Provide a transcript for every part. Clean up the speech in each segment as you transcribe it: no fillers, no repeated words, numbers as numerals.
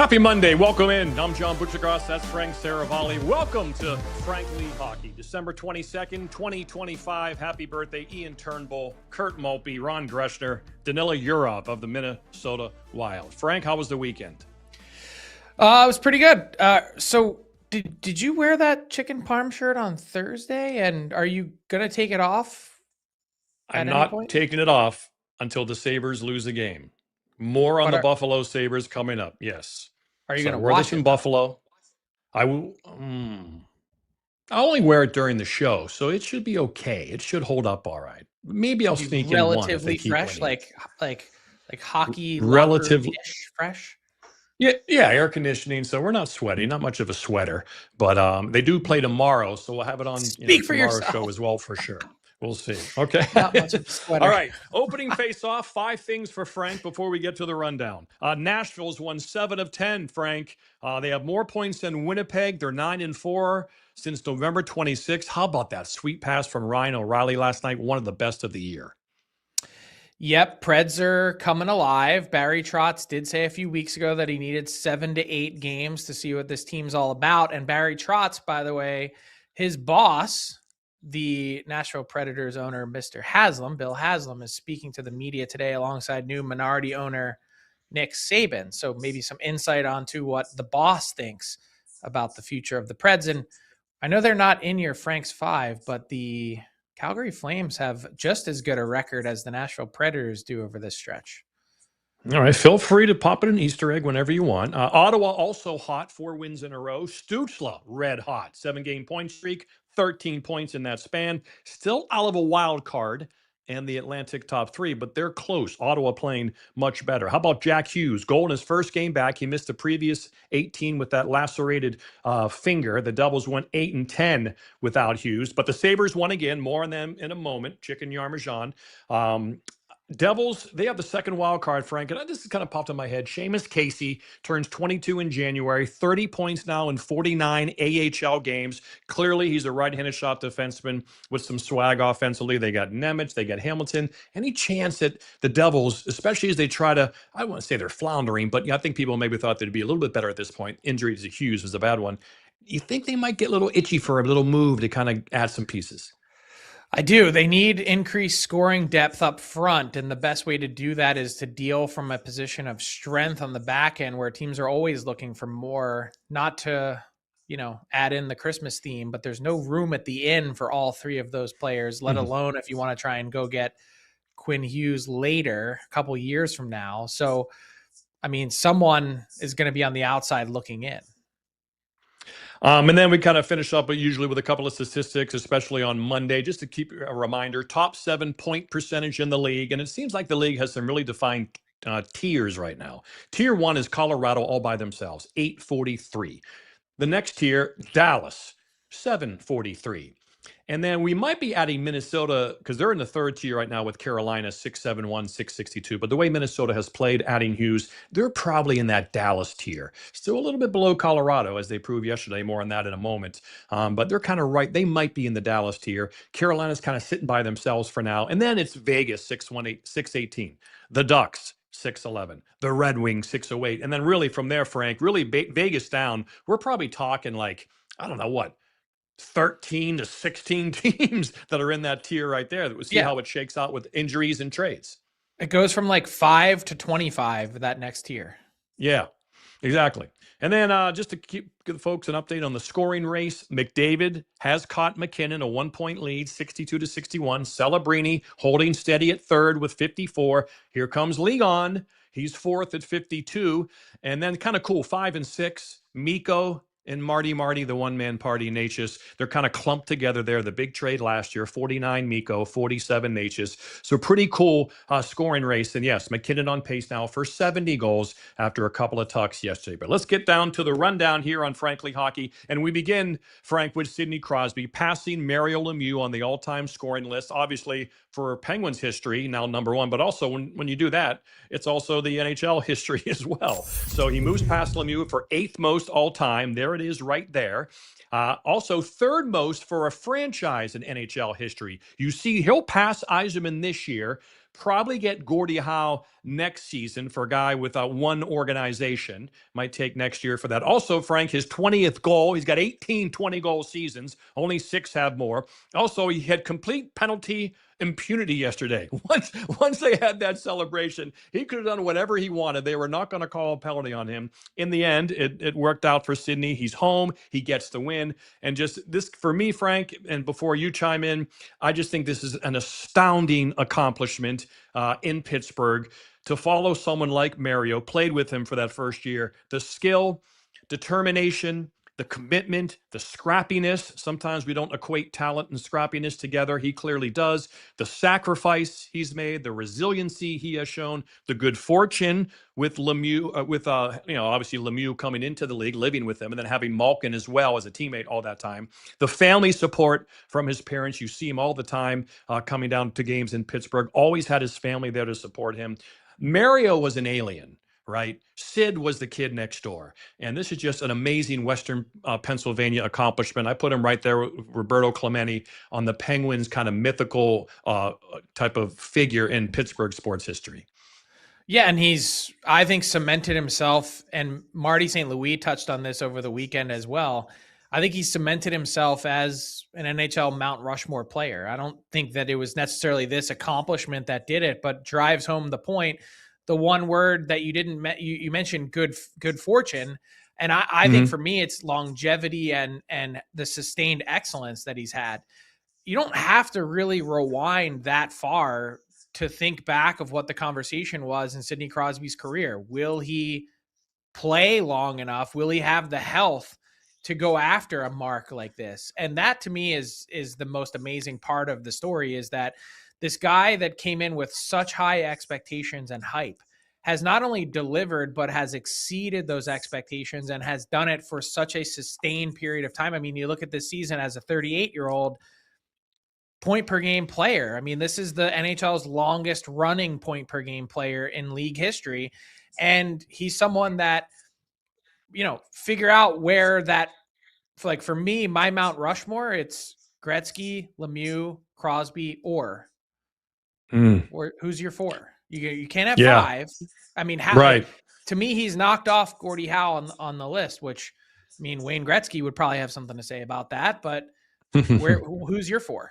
Happy Monday. Welcome in. I'm John Butchergross. That's Frank Saravalli. Welcome to Frankly Hockey. December 22nd, 2025. Happy birthday, Ian Turnbull, Kurt Maltby, Ron Greschner, Danila Yurov of the Minnesota Wild. Frank, how was the weekend? It was pretty good. So did you wear that chicken parm shirt on Thursday? And are you going to take it off? I'm not taking it off until the Sabres lose a game. More on the Buffalo Sabres coming up. Yes. Are you going to wear watch this in it, Buffalo? I will. I only wear it during the show, so it should be okay. It should hold up all right. Maybe I'll sneak in one if they keep fresh, winning. like hockey, relatively fresh. Yeah, air conditioning, so we're not sweaty. Not much of a sweater, but they do play tomorrow, so we'll have it on tomorrow's show as well for sure. We'll see. Okay. Not much of a sweater. All right. Opening face-off, 5 things for Frank before we get to the rundown. Nashville's won 7 of 10, Frank. They have more points than Winnipeg. They're 9-4 since November 26th. How about that sweet pass from Ryan O'Reilly last night? One of the best of the year. Yep, Preds are coming alive. Barry Trotz did say a few weeks ago that he needed 7 to 8 games to see what this team's all about. And Barry Trotz, by the way, his boss, the Nashville Predators owner, Mr. Haslam, Bill Haslam, is speaking to the media today alongside new minority owner Nick Saban. So maybe some insight onto what the boss thinks about the future of the Preds. And I know they're not in your Frank's 5, but the Calgary Flames have just as good a record as the Nashville Predators do over this stretch. All right, feel free to pop in an Easter egg whenever you want. Ottawa also hot, 4 wins in a row. Stützle, red hot, 7-game point streak, 13 points in that span. Still out of a wild card and the Atlantic top 3, but they're close. Ottawa playing much better. How about Jack Hughes? Goal in his first game back. He missed the previous 18 with that lacerated finger. The Devils went 8-10 without Hughes, but the Sabres won again. More on them in a moment. Chicken Yarmajan. Devils, they have the second wild card, Frank, and this kind of popped in my head. Seamus Casey turns 22 in January, 30 points now in 49 AHL games. Clearly, he's a right-handed shot defenseman with some swag offensively. They got Nemec, they got Hamilton. Any chance that the Devils, especially as they try to, I don't want to say they're floundering, but I think people maybe thought they'd be a little bit better at this point. Injury to Hughes was a bad one. You think they might get a little itchy for a little move to kind of add some pieces? I do. They need increased scoring depth up front, and the best way to do that is to deal from a position of strength on the back end where teams are always looking for more, not to, add in the Christmas theme, but there's no room at the inn for all 3 of those players, let alone if you want to try and go get Quinn Hughes later, a couple years from now. So, someone is going to be on the outside looking in. And then we kind of finish up usually with a couple of statistics, especially on Monday, just to keep a reminder. Top 7 point percentage in the league. And it seems like the league has some really defined tiers right now. Tier 1 is Colorado all by themselves, 843. The next tier, Dallas, 743. And then we might be adding Minnesota because they're in the third tier right now with Carolina, 671, 662. But the way Minnesota has played, adding Hughes, they're probably in that Dallas tier. Still a little bit below Colorado, as they proved yesterday. More on that in a moment. But they're kind of right. They might be in the Dallas tier. Carolina's kind of sitting by themselves for now. And then it's Vegas, 618. The Ducks, 611. The Red Wings, 608. And then really from there, Frank, really Vegas down, we're probably talking like, I don't know what, 13 to 16 teams that are in that tier right there. We'll see how it shakes out with injuries and trades. It goes from like 5 to 25, that next tier. Yeah, exactly. And then just to give folks an update on the scoring race, McDavid has caught McKinnon, a 1-point lead, 62 to 61. Celebrini holding steady at third with 54. Here comes Ligon. He's fourth at 52. And then kind of cool, 5 and 6, Mikko and Marty, the one-man party, Natchez. They're kind of clumped together there. The big trade last year, 49 Mikko, 47 Natchez. So pretty cool scoring race. And yes, McKinnon on pace now for 70 goals after a couple of tucks yesterday. But let's get down to the rundown here on Frankly Hockey. And we begin, Frank, with Sidney Crosby passing Mario Lemieux on the all-time scoring list. Obviously, for Penguins history, now number 1. But also, when you do that, it's also the NHL history as well. So he moves past Lemieux for 8th most all-time. There it is right there. Also, 3rd most for a franchise in NHL history. You see, he'll pass Yzerman this year, Probably get Gordie Howe next season for a guy with one organization. Might take next year for that. Also, Frank, his 20th goal. He's got 18 20-goal seasons. Only 6 have more. Also, he had complete penalty impunity yesterday. Once they had that celebration, he could have done whatever he wanted. They were not going to call a penalty on him. In the end, it worked out for Sidney. He's home. He gets the win. And just this, for me, Frank, and before you chime in, I just think this is an astounding accomplishment in Pittsburgh to follow someone like Mario, played with him for that first year. The skill, determination, the commitment, the scrappiness. Sometimes we don't equate talent and scrappiness together. He clearly does. The sacrifice he's made, the resiliency he has shown, the good fortune with Lemieux, obviously Lemieux coming into the league, living with him, and then having Malkin as well as a teammate all that time. The family support from his parents. You see him all the time coming down to games in Pittsburgh. Always had his family there to support him. Mario was an alien. Right? Sid was the kid next door. And this is just an amazing Western Pennsylvania accomplishment. I put him right there with Roberto Clemente on the Penguins kind of mythical type of figure in Pittsburgh sports history. Yeah, and he's, I think, cemented himself, and Marty St. Louis touched on this over the weekend as well. I think he's cemented himself as an NHL Mount Rushmore player. I don't think that it was necessarily this accomplishment that did it, but drives home the point. The one word that you didn't you mentioned good fortune, and I think for me it's longevity and the sustained excellence that he's had. You don't have to really rewind that far to think back of what the conversation was in Sidney Crosby's career. Will he play long enough? Will he have the health to go after a mark like this? And that to me is the most amazing part of the story, is that this guy that came in with such high expectations and hype has not only delivered, but has exceeded those expectations and has done it for such a sustained period of time. I mean, you look at this season as a 38-year-old point per game player. I mean, this is the NHL's longest running point per game player in league history. And he's someone that, figure out where that, like for me, my Mount Rushmore, it's Gretzky, Lemieux, Crosby, or who's your 4? You can't have 5. I mean, right. To me, he's knocked off Gordie Howe on the list, which, I mean, Wayne Gretzky would probably have something to say about that, but who's your 4?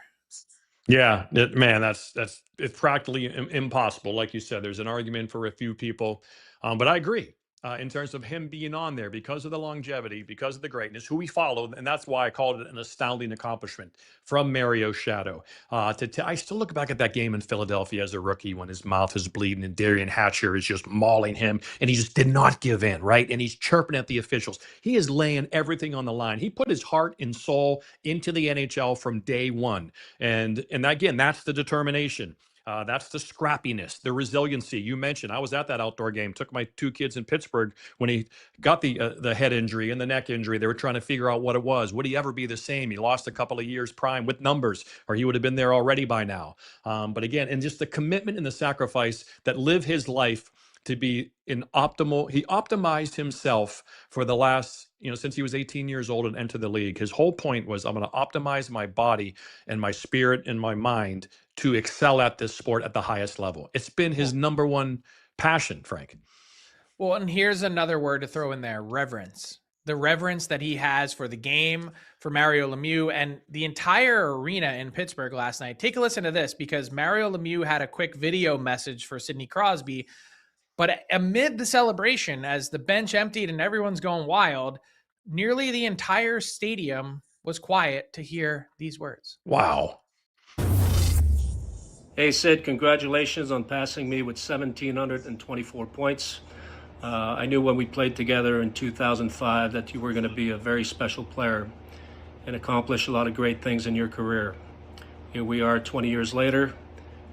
Yeah, it's practically impossible. Like you said, there's an argument for a few people, but I agree. In terms of him being on there because of the longevity, because of the greatness, who he followed. And that's why I called it an astounding accomplishment from Mario's shadow. I still look back at that game in Philadelphia as a rookie when his mouth is bleeding and Darian Hatcher is just mauling him and he just did not give in, right? And he's chirping at the officials. He is laying everything on the line. He put his heart and soul into the NHL from day one. And again, that's the determination. That's the scrappiness, the resiliency. You mentioned, I was at that outdoor game, took my 2 kids in Pittsburgh when he got the head injury and the neck injury. They were trying to figure out what it was. Would he ever be the same? He lost a couple of years prime with numbers, or he would have been there already by now. But again, and just the commitment and the sacrifice that live his life to be he optimized himself for the last, since he was 18 years old and entered the league. His whole point was, I'm going to optimize my body and my spirit and my mind to excel at this sport at the highest level. It's been his number one passion, Frank. Well, and here's another word to throw in there: reverence. The reverence that he has for the game, for Mario Lemieux, and the entire arena in Pittsburgh last night. Take a listen to this, because Mario Lemieux had a quick video message for Sidney Crosby. But amid the celebration, as the bench emptied and everyone's going wild, nearly the entire stadium was quiet to hear these words. Wow. Hey, Sid, congratulations on passing me with 1,724 points. I knew when we played together in 2005 that you were going to be a very special player and accomplish a lot of great things in your career. Here we are 20 years later.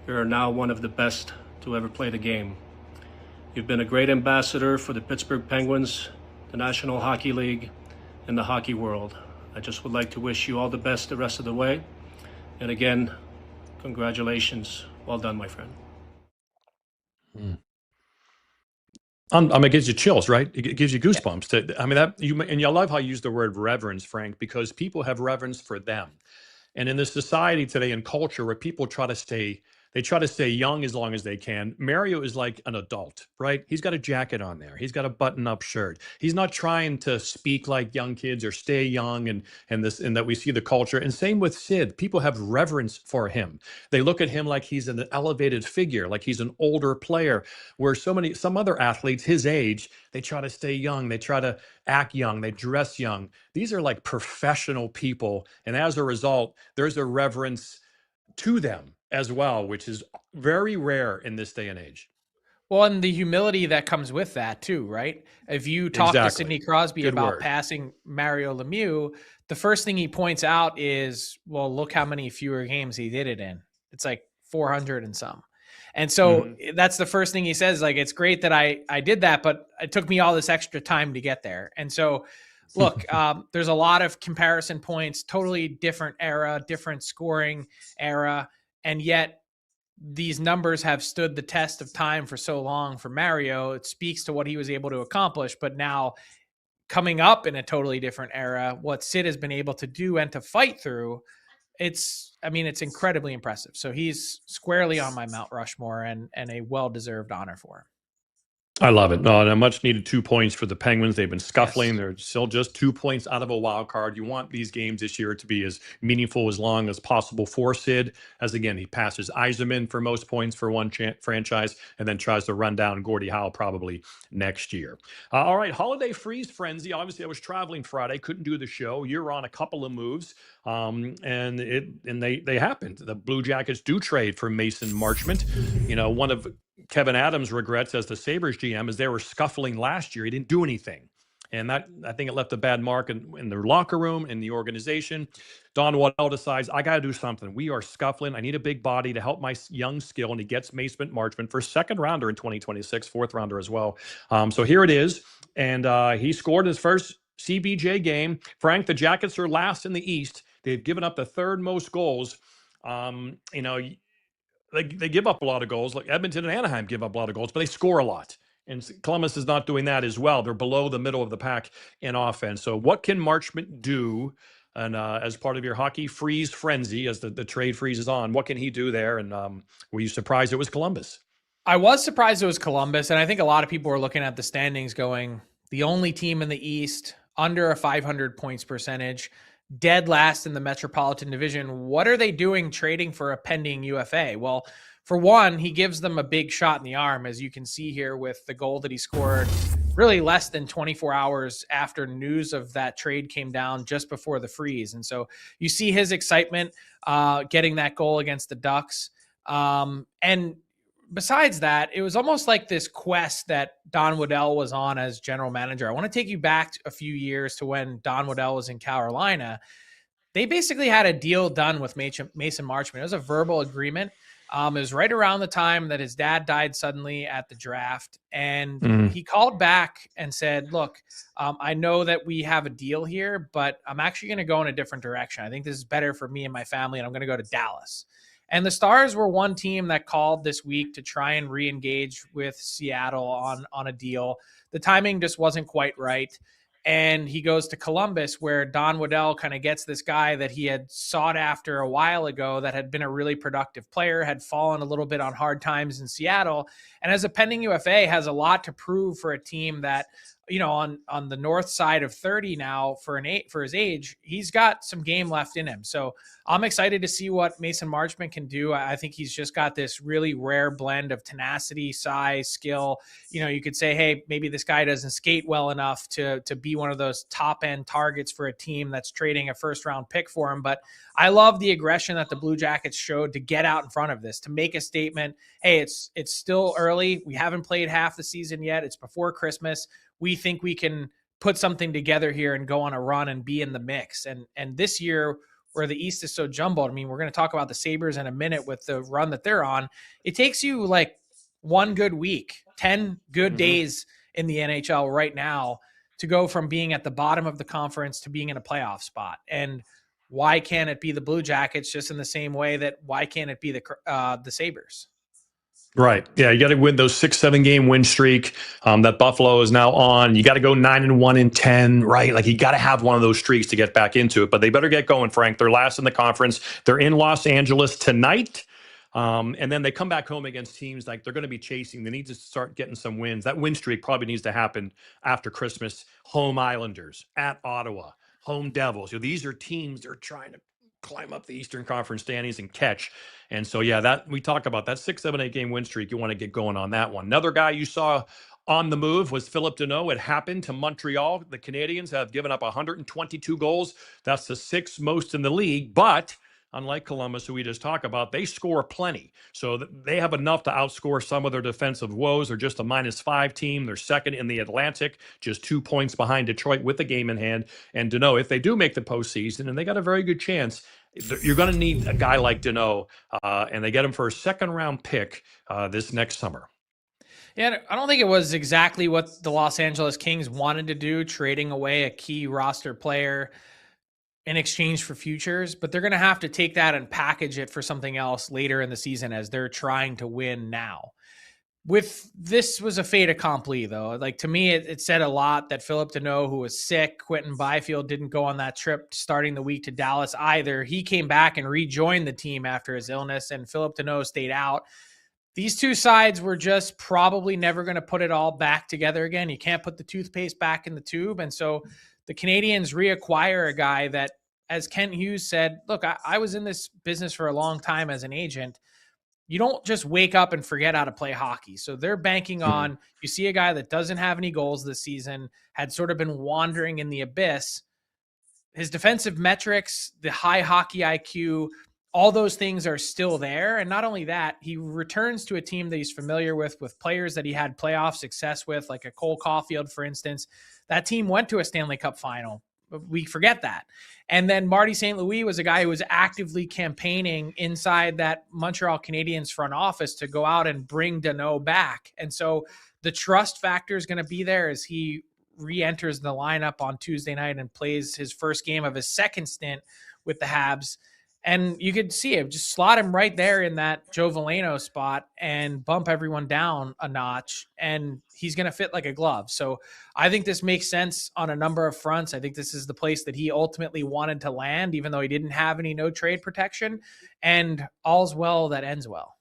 You are now one of the best to ever play the game. You've been a great ambassador for the Pittsburgh Penguins, the National Hockey League, and the hockey world. I just would like to wish you all the best the rest of the way. And again, congratulations. Well done, my friend. It gives you chills, right? It gives you goosebumps. I love how you use the word reverence, Frank, because people have reverence for them. And in this society today and culture where people try to stay They try to stay young as long as they can. Mario is like an adult, right? He's got a jacket on there. He's got a button-up shirt. He's not trying to speak like young kids or stay young and that we see the culture. And same with Sid. People have reverence for him. They look at him like he's an elevated figure, like he's an older player, where some other athletes his age, they try to stay young. They try to act young. They dress young. These are like professional people. And as a result, there's a reverence to them as well, which is very rare in this day and age. Well, and the humility that comes with that too, right? If you talk to Sidney Crosby about passing Mario Lemieux, the first thing he points out is, well, look how many fewer games he did it in. It's like 400 and some. And so that's the first thing he says, like, it's great that I did that, but it took me all this extra time to get there. And so look, there's a lot of comparison points, totally different era, different scoring era. And yet these numbers have stood the test of time for so long for Mario. It speaks to what he was able to accomplish, but now coming up in a totally different era, what Sid has been able to do and to fight through, it's incredibly impressive. So he's squarely on my Mount Rushmore and a well-deserved honor for him. I love it. No, and a much needed 2 points for the Penguins. They've been scuffling. Yes. They're still just 2 points out of a wild card. You want these games this year to be as meaningful as long as possible for Sid, as again, he passes Yzerman for most points for one franchise and then tries to run down Gordie Howe probably next year. All right, holiday freeze frenzy. Obviously, I was traveling Friday, couldn't do the show. You're on a couple of moves, and they happened. The Blue Jackets do trade for Mason Marchment. You know, one of Kevin Adams' regrets as the Sabres GM is they were scuffling last year. He didn't do anything. And that, I think, it left a bad mark in the locker room, in the organization. Don Waddell decides, I got to do something. We are scuffling. I need a big body to help my young skill. And he gets Mason Marchment for second rounder in 2026, fourth rounder as well. So here it is. And he scored his first CBJ game. Frank, the Jackets are last in the East. They've given up the third most goals. They give up a lot of goals. Like Edmonton and Anaheim give up a lot of goals, but they score a lot. And Columbus is not doing that as well. They're below the middle of the pack in offense. So what can Marchment do? And as part of your hockey freeze frenzy, as the trade freezes on, what can he do there? And were you surprised it was Columbus? I was surprised it was Columbus. And I think a lot of people were looking at the standings going, the only team in the East under a 500 points percentage, dead last in the Metropolitan Division. What are they doing trading for a pending UFA? Well, for one, he gives them a big shot in the arm, as you can see here with the goal that he scored really less than 24 hours after news of that trade came down just before the freeze. And so you see his excitement getting that goal against the Ducks. And besides that, it was almost like this quest that Don Waddell was on as general manager. I want to take you back a few years to when Don Waddell was in Carolina. They basically had a deal done with Mason Marchment. It was a verbal agreement. It was right around the time that his dad died suddenly at the draft. And he called back and said, look, I know that we have a deal here, but I'm actually going to go in a different direction. I think this is better for me and my family, and I'm going to go to Dallas. And the Stars were one team that called this week to try and re-engage with Seattle on a deal. The timing just wasn't quite right. And he goes to Columbus, where Don Waddell kind of gets this guy that he had sought after a while ago that had been a really productive player, had fallen a little bit on hard times in Seattle. And as a pending UFA, has a lot to prove for a team that, you know, on the north side of 30 now for his age, he's got some game left in him. So I'm excited to see what Mason Marchment can do. I think he's just got this really rare blend of tenacity, size, skill. You know, you could say, hey, maybe this guy doesn't skate well enough to be one of those top end targets for a team that's trading a first round pick for him. But I love the aggression that the Blue Jackets showed to get out in front of this, to make a statement. Hey, it's still early. We haven't played half the season yet. It's before Christmas. We think we can put something together here and go on a run and be in the mix. And this year, where the East is so jumbled, I mean, we're going to talk about the Sabres in a minute with the run that they're on. It takes you like one good week, 10 good days in the NHL right now to go from being at the bottom of the conference to being in a playoff spot. And why can't it be the Blue Jackets, just in the same way that why can't it be the Sabres? Right. Yeah, you got to win those 6-7 game win streak that Buffalo is now on. You got to go 9-1-10, right? Like, you got to have one of those streaks to get back into it. But they better get going, Frank. They're last in the conference. They're in Los Angeles tonight. And then they come back home against teams like they're going to be chasing. They need to start getting some wins. That win streak probably needs to happen after Christmas. Home Islanders, at Ottawa, home Devils. These are teams that are trying to climb up the Eastern Conference standings and catch. And so, yeah, that we talk about that 6, 7, 8 game win streak. You want to get going on that one. Another guy you saw on the move was Phillip Danault. It happened to Montreal. The Canadiens have given up 122 goals. That's the 6th most in the league. But unlike Columbus, who we just talked about, they score plenty. So they have enough to outscore some of their defensive woes. They're just a -5 team. They're second in the Atlantic, just 2 points behind Detroit with the game in hand. And Danault, if they do make the postseason, and they got a very good chance, you're going to need a guy like Danault, and they get him for a second-round pick this next summer. Yeah, I don't think it was exactly what the Los Angeles Kings wanted to do, trading away a key roster player in exchange for futures, but they're going to have to take that and package it for something else later in the season as they're trying to win now. With this was a fait accompli, though. Like, to me, it said a lot that Phillip Danault, who was sick, Quentin Byfield didn't go on that trip starting the week to Dallas either. He came back and rejoined the team after his illness, and Phillip Danault stayed out. These two sides were just probably never going to put it all back together again. You can't put the toothpaste back in the tube. And so the Canadiens reacquire a guy that, as Kent Hughes said, look, I was in this business for a long time as an agent. You don't just wake up and forget how to play hockey. So they're banking on, you see a guy that doesn't have any goals this season, had sort of been wandering in the abyss. His defensive metrics, the high hockey IQ, all those things are still there. And not only that, he returns to a team that he's familiar with players that he had playoff success with, like a Cole Caulfield, for instance. That team went to a Stanley Cup final. We forget that. And then Marty St. Louis was a guy who was actively campaigning inside that Montreal Canadiens front office to go out and bring Danault back. And so the trust factor is going to be there as he re-enters the lineup on Tuesday night and plays his first game of his second stint with the Habs. And you could see it, just slot him right there in that Joe Veleno spot and bump everyone down a notch, and he's going to fit like a glove. So I think this makes sense on a number of fronts. I think this is the place that he ultimately wanted to land, even though he didn't have any no trade protection, and all's well that ends well.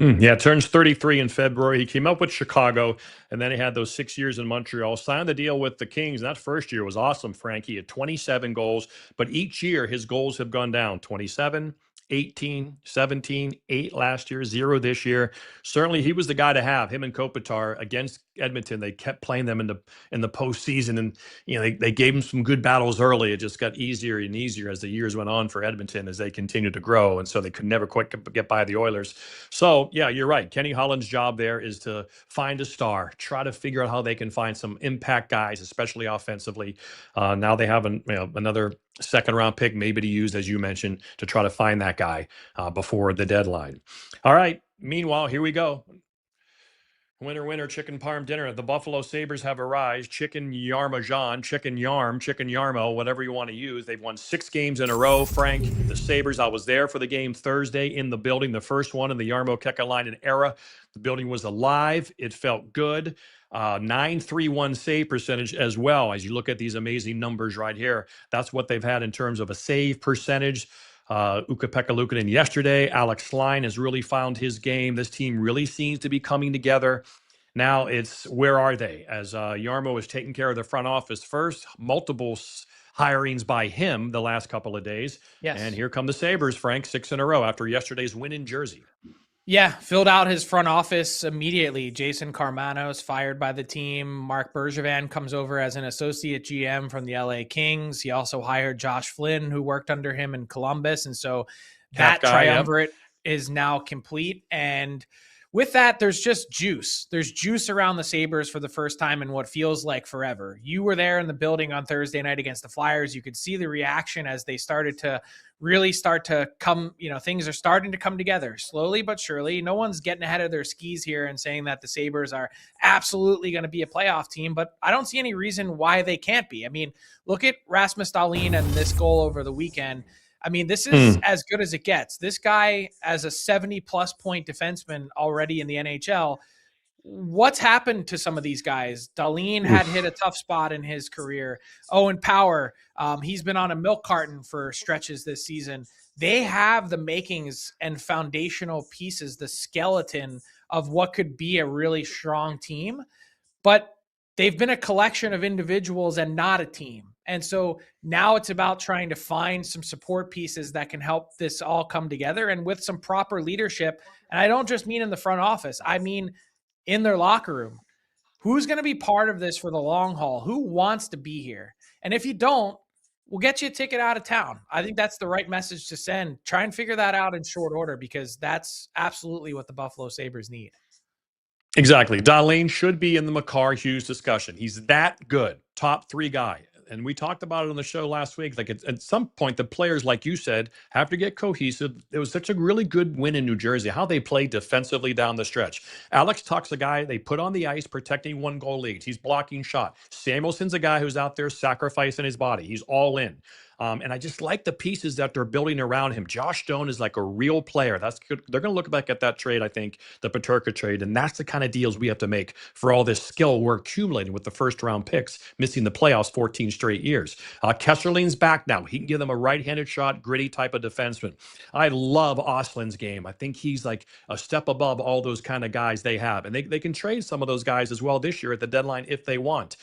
Yeah, turns 33 in February. He came up with Chicago, and then he had those 6 years in Montreal. Signed the deal with the Kings. And that first year was awesome, Frank. He had 27 goals, but each year his goals have gone down. 27, 18, 17, 8 last year, 0 this year. Certainly, he was the guy to have. Him and Kopitar against Edmonton. They kept playing them in the postseason, and they gave him some good battles early. It just got easier and easier as the years went on for Edmonton as they continued to grow, and so they could never quite get by the Oilers. So yeah, you're right. Kenny Holland's job there is to find a star, try to figure out how they can find some impact guys, especially offensively. Now they have another second-round pick maybe to use, as you mentioned, to try to find that guy before the deadline. All right. Meanwhile, here we go. Winner, chicken parm dinner. The Buffalo Sabres have arrived. Chicken Yarmajan, chicken Yarm, chicken Yarmo, whatever you want to use. They've won 6 games in a row, Frank. The Sabres, I was there for the game Thursday in the building, the first one in the Jarmo Kekalainen era. The building was alive. It felt good. 931 save percentage as well. As you look at these amazing numbers right here, that's what they've had in terms of a save percentage. Ukko-Pekka Luukkonen yesterday. Alex Line has really found his game. This team really seems to be coming together. Now it's where are they? As Jarmo is taking care of the front office first, multiple hirings by him the last couple of days. Yes. And here come the Sabres, Frank, 6 in a row after yesterday's win in Jersey. Yeah, filled out his front office immediately. Jason Carmano's fired by the team. Mark Bergevin comes over as an associate GM from the LA Kings. He also hired Josh Flynn, who worked under him in Columbus. And so that triumvirate is now complete. And with that, there's just juice. There's juice around the Sabres for the first time in what feels like forever. You were there in the building on Thursday night against the Flyers. You could see the reaction as they started to really start to come, things are starting to come together slowly but surely. No one's getting ahead of their skis here and saying that the Sabres are absolutely going to be a playoff team, but I don't see any reason why they can't be. I mean, look at Rasmus Dahlin and this goal over the weekend. I mean, this is as good as it gets. This guy, as a 70-plus point defenseman already in the NHL, what's happened to some of these guys? Dahlin had hit a tough spot in his career. Owen Power, he's been on a milk carton for stretches this season. they have the makings and foundational pieces, the skeleton of what could be a really strong team, but they've been a collection of individuals and not a team. And so now it's about trying to find some support pieces that can help this all come together, and with some proper leadership. And I don't just mean in the front office, I mean in their locker room. Who's going to be part of this for the long haul? Who wants to be here? And if you don't, we'll get you a ticket out of town. I think that's the right message to send. Try and figure that out in short order, because that's absolutely what the Buffalo Sabres need. Exactly. Dahlin should be in the Makar-Hughes discussion. He's that good. Top 3 guy. And we talked about it on the show last week. Like at some point, the players, like you said, have to get cohesive. It was such a really good win in New Jersey, how they played defensively down the stretch. Alex Tuch's a guy they put on the ice protecting 1-goal leads. He's blocking shot. Samuelson's a guy who's out there sacrificing his body. He's all in. And I just like the pieces that they're building around him. Josh Stone is like a real player. That's good. They're going to look back at that trade, I think, the Peterka trade, and that's the kind of deals we have to make for all this skill we're accumulating with the first-round picks, missing the playoffs 14 straight years. Kesserling's back now. He can give them a right-handed shot, gritty type of defenseman. I love Oslin's game. I think he's like a step above all those kind of guys they have, and they can trade some of those guys as well this year at the deadline if they want.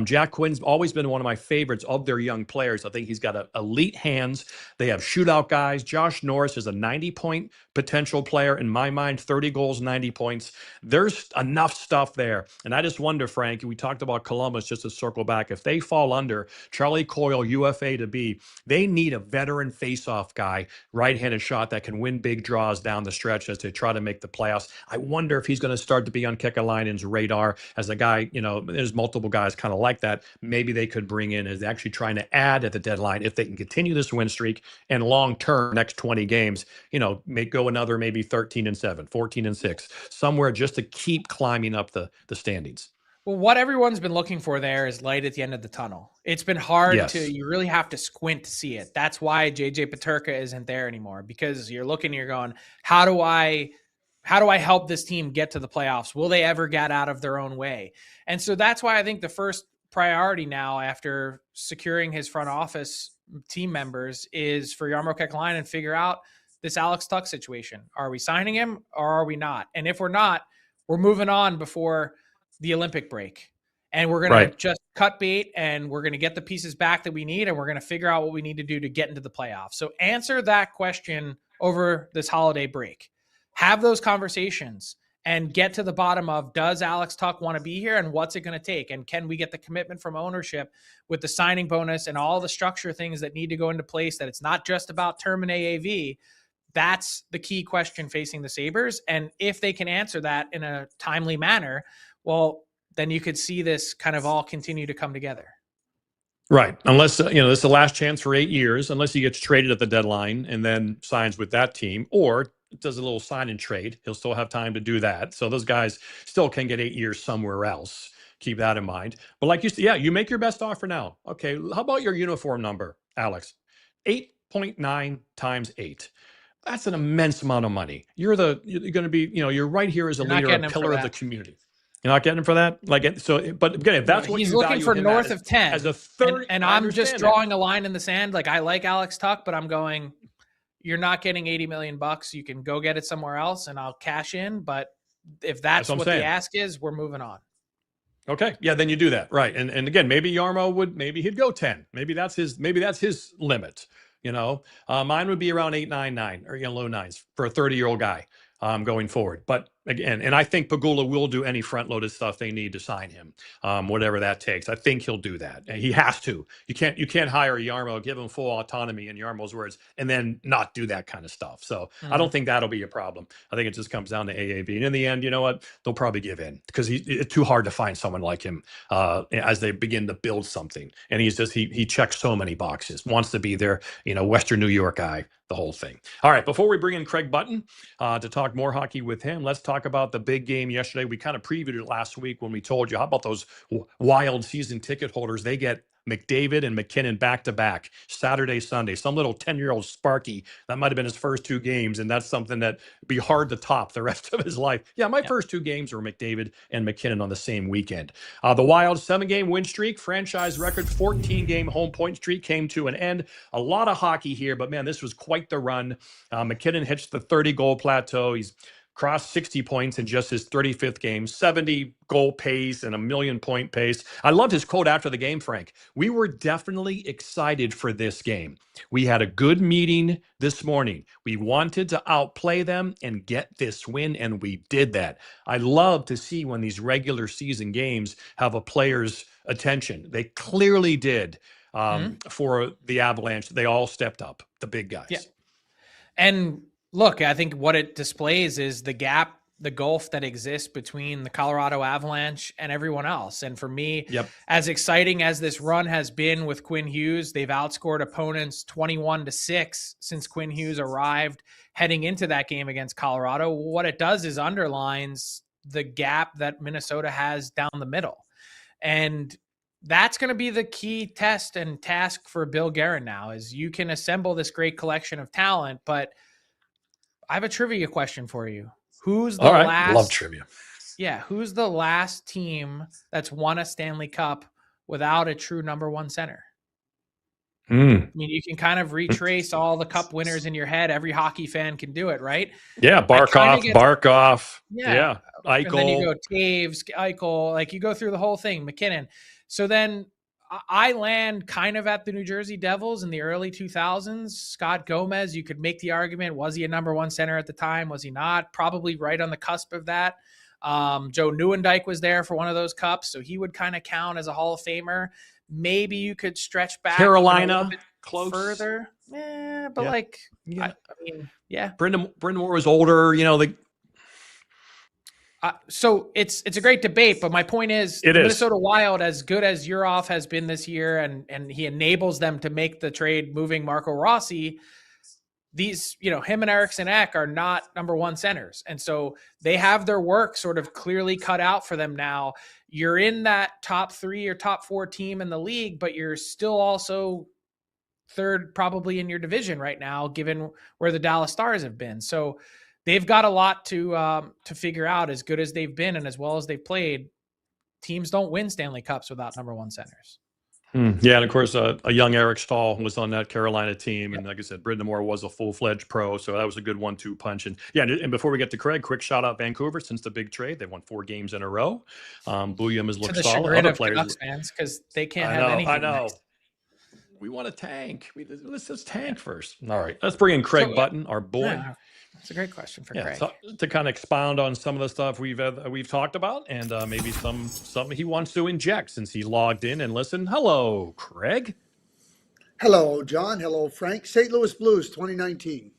Jack Quinn's always been one of my favorites of their young players. I think he's got elite hands. They have shootout guys. Josh Norris is a 90-point potential player in my mind, 30 goals, 90 points. There's enough stuff there. And I just wonder, Frank, we talked about Columbus, just to circle back, if they fall under Charlie Coyle, UFA to be, they need a veteran face-off guy, right-handed shot that can win big draws down the stretch as they try to make the playoffs. I wonder if he's going to start to be on Kekalainen's radar as a guy, there's multiple guys kind of like that. Maybe they could bring in as actually trying to add at the deadline if they can continue this win streak and long-term next 20 games, go another maybe 13-7, 14-6, somewhere just to keep climbing up the standings. Well, what everyone's been looking for there is light at the end of the tunnel. It's been hard you really have to squint to see it. That's why JJ Peterka isn't there anymore, because you're looking, you're going, how do I help this team get to the playoffs? Will they ever get out of their own way? And so that's why I think the first priority now, after securing his front office team members, is for Jarmo Kekalainen and figure out this Alex Tuch situation. Are we signing him or are we not? And if we're not, we're moving on before the Olympic break. And we're going to just cut bait, and we're going to get the pieces back that we need, and we're going to figure out what we need to do to get into the playoffs. So answer that question over this holiday break. Have those conversations and get to the bottom of, does Alex Tuch want to be here, and what's it going to take? And can we get the commitment from ownership with the signing bonus and all the structure things that need to go into place, that it's not just about term and AAV? That's the key question facing the Sabres. And if they can answer that in a timely manner, well, then you could see this kind of all continue to come together. Right. Unless, this is the last chance for 8 years, unless he gets traded at the deadline and then signs with that team, or does a little sign and trade. He'll still have time to do that. So those guys still can get 8 years somewhere else. Keep that in mind. But like you said, you make your best offer now. Okay. How about your uniform number, Alex? 8.9 times 8. That's an immense amount of money. You're going to be, you're right here as a leader, a pillar of the community. You're not getting him for that? But again, if that's what he's you looking for north of 10 as a third, and I'm just drawing a line in the sand. Like, I like Alex Tuch, but I'm going, you're not getting $80 million. You can go get it somewhere else and I'll cash in. But if that's what the ask is, we're moving on. Okay. Yeah, then you do that. Right. And again, maybe Jarmo maybe he'd go 10. Maybe that's his limit. Mine would be around 8.99 or low nines for a 30-year-old guy going forward. But again, and I think Pegula will do any front-loaded stuff they need to sign him, whatever that takes. I think he'll do that. And he has to. You can't hire Jarmo, give him full autonomy in Jarmo's words, and then not do that kind of stuff. So I don't think that'll be a problem. I think it just comes down to AAV. And in the end, you know what? They'll probably give in because it's too hard to find someone like him as they begin to build something. And he checks so many boxes. Wants to be their Western New York guy. The whole thing. All right, before we bring in Craig Button to talk more hockey with him, let's talk about the big game yesterday. We kind of previewed it last week when we told you, how about those Wild season ticket holders? They get McDavid and McKinnon back-to-back, Saturday, Sunday. Some little 10-year-old Sparky, that might have been his first 2 games, and that's something that would be hard to top the rest of his life. Yeah, my first 2 games were McDavid and McKinnon on the same weekend. The Wild 7-game win streak, franchise record 14-game home point streak came to an end. A lot of hockey here, but man, this was quite the run. McKinnon hits the 30-goal plateau. He's crossed 60 points in just his 35th game, 70-goal pace and a million-point pace. I loved his quote after the game, Frank. We were definitely excited for this game. We had a good meeting this morning. We wanted to outplay them and get this win, and we did that. I love to see when these regular season games have a player's attention. They clearly did for the Avalanche. They all stepped up, the big guys. Yeah. And look, I think what it displays is the gap, the gulf that exists between the Colorado Avalanche and everyone else. And for me, as exciting as this run has been with Quinn Hughes, they've outscored opponents 21-6 since Quinn Hughes arrived heading into that game against Colorado. What it does is underlines the gap that Minnesota has down the middle. And that's going to be the key test and task for Bill Guerin now, is you can assemble this great collection of talent, but I have a trivia question for you. Who's the last? Love trivia. Yeah, who's the last team that's won a Stanley Cup without a true number 1 center? I mean, you can kind of retrace all the cup winners in your head. Every hockey fan can do it, right? Yeah, Barkov. Yeah, Eichel. And then you go Taves, Eichel. Like, you go through the whole thing, McKinnon. So then I land kind of at the New Jersey Devils in the early 2000s. Scott Gomez, you could make the argument, was he a number 1 center at the time? Was he not? Probably right on the cusp of that. Joe Nieuwendyk was there for one of those cups, so he would kind of count as a Hall of Famer. Maybe you could stretch back Carolina, close further. I mean, Brendan Moore was older, so it's a great debate, but my point is the Minnesota Wild, as good as Urov has been this year, and he enables them to make the trade moving Marco Rossi, these, him and Eriksson Ek are not number 1 centers. And so they have their work sort of clearly cut out for them now. You're in that top 3 or top 4 team in the league, but you're still also third probably in your division right now, given where the Dallas Stars have been. So they've got a lot to figure out. As good as they've been and as well as they've played, teams don't win Stanley Cups without number 1 centers. Yeah, and of course, a young Eric Stahl was on that Carolina team. And like I said, Brendan Moore was a full-fledged pro, so that was a good 1-2 punch. And and before we get to Craig, quick shout-out Vancouver. Since the big trade, they won 4 games in a row. Bouillon has looked solid. Other players, Ducks fans, because they can't have anything. I know. Next. We want a tank. Let's just tank first. All right, let's bring in Craig Button, our boy. Yeah. That's a great question for Craig. So, to kind of expound on some of the stuff we've talked about, and maybe something he wants to inject since he logged in and listened. Hello, Craig. Hello, John. Hello, Frank. St. Louis Blues, 2019.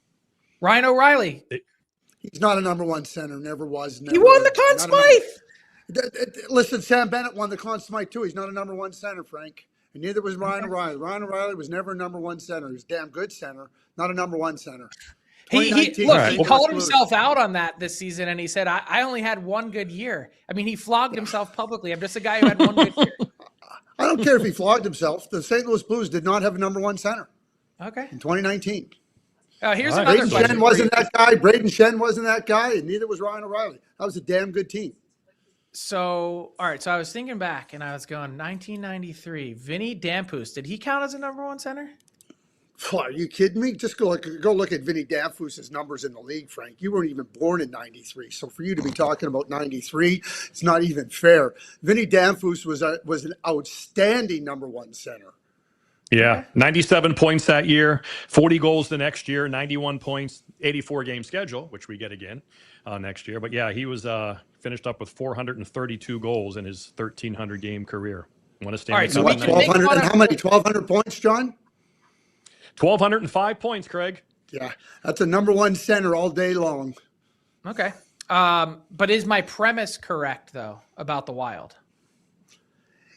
Ryan O'Reilly. He's not a number 1 center. Never was. Never he won the Conn Smythe. Listen, Sam Bennett won the Conn Smythe too. He's not a number 1 center, Frank. And neither was Ryan O'Reilly. Ryan O'Reilly was never a number 1 center. He was a damn good center, not a number 1 center. He called himself out on that this season, and he said, I only had 1 good year. I mean, he flogged himself publicly. I'm just a guy who had 1 good year. I don't care if he flogged himself. The St. Louis Blues did not have a number 1 center. Okay. In 2019. Here's another question. Braden Shen wasn't that guy. Braden Shen wasn't that guy, and neither was Ryan O'Reilly. That was a damn good team. So, all right. So I was thinking back, and I was going 1993. Vinny Damphousse, did he count as a number 1 center? Are you kidding me? Just go look at Vinny Damphouse's numbers in the league, Frank. You weren't even born in 93. So for you to be talking about 93, it's not even fair. Vinny Damphousse was an outstanding number 1 center. Yeah, 97 points that year, 40 goals the next year, 91 points, 84-game schedule, which we get again next year. But yeah, he was finished up with 432 goals in his 1,300-game career. Won a Stanley Cup. All right, so 1,200 and how many? 1,200 points, John? 1,205 points, Craig. Yeah, that's a number 1 center all day long. Okay. But is my premise correct, though, about the Wild?